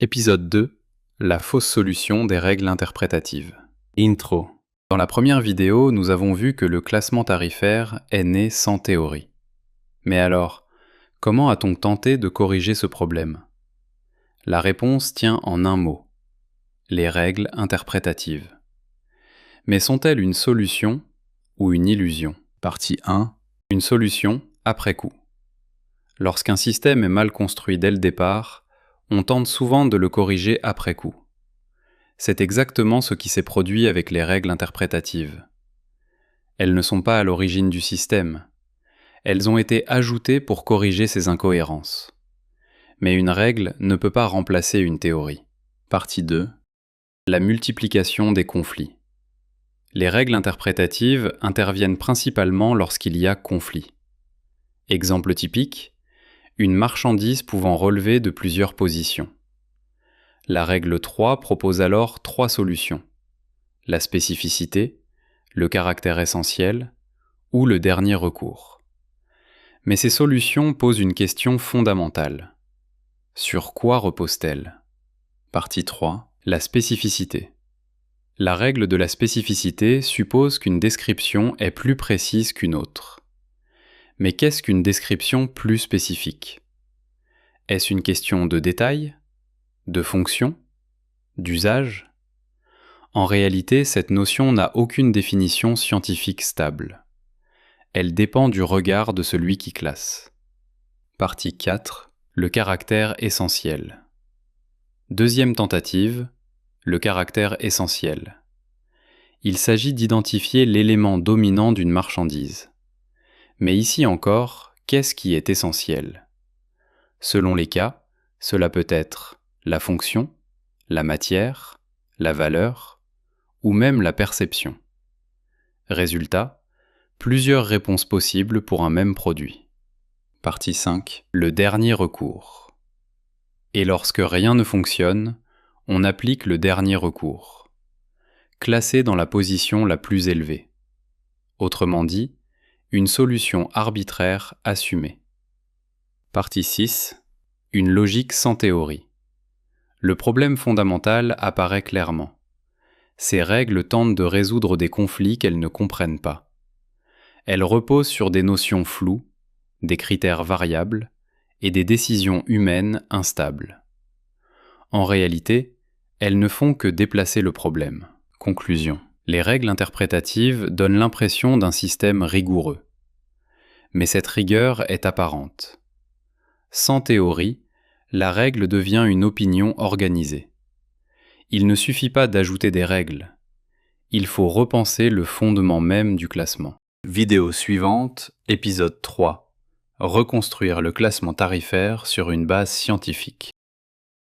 Épisode 2. La fausse solution des règles interprétatives. Intro. Dans la première vidéo, nous avons vu que le classement tarifaire est né sans théorie. Mais alors, comment a-t-on tenté de corriger ce problème ? La réponse tient en un mot : les règles interprétatives. Mais sont-elles une solution ou une illusion ? Partie 1. Une solution après coup. Lorsqu'un système est mal construit dès le départ, on tente souvent de le corriger après coup. C'est exactement ce qui s'est produit avec les règles interprétatives. Elles ne sont pas à l'origine du système. Elles ont été ajoutées pour corriger ces incohérences. Mais une règle ne peut pas remplacer une théorie. Partie 2. La multiplication des conflits. Les règles interprétatives interviennent principalement lorsqu'il y a conflit. Exemple typique, une marchandise pouvant relever de plusieurs positions. La règle 3 propose alors 3 solutions: la spécificité, le caractère essentiel ou le dernier recours. Mais ces solutions posent une question fondamentale. Sur quoi reposent-elles ? Partie 3. La spécificité. La règle de la spécificité suppose qu'une description est plus précise qu'une autre. Mais qu'est-ce qu'une description plus spécifique ? Est-ce une question de détail ? De fonction ? D'usage ? En réalité, cette notion n'a aucune définition scientifique stable. Elle dépend du regard de celui qui classe. Partie 4. Le caractère essentiel. Deuxième tentative, le caractère essentiel. Il s'agit d'identifier l'élément dominant d'une marchandise. Mais ici encore, qu'est-ce qui est essentiel ? Selon les cas, cela peut être la fonction, la matière, la valeur, ou même la perception. Résultat, plusieurs réponses possibles pour un même produit. Partie 5. Le dernier recours. Et lorsque rien ne fonctionne, on applique le dernier recours, classé dans la position la plus élevée. Autrement dit, une solution arbitraire assumée. Partie 6. Une logique sans théorie. Le problème fondamental apparaît clairement. Ces règles tentent de résoudre des conflits qu'elles ne comprennent pas. Elles reposent sur des notions floues, des critères variables et des décisions humaines instables. En réalité, elles ne font que déplacer le problème. Conclusion. Les règles interprétatives donnent l'impression d'un système rigoureux. Mais cette rigueur est apparente. Sans théorie, la règle devient une opinion organisée. Il ne suffit pas d'ajouter des règles. Il faut repenser le fondement même du classement. Vidéo suivante, épisode 3. Reconstruire le classement tarifaire sur une base scientifique.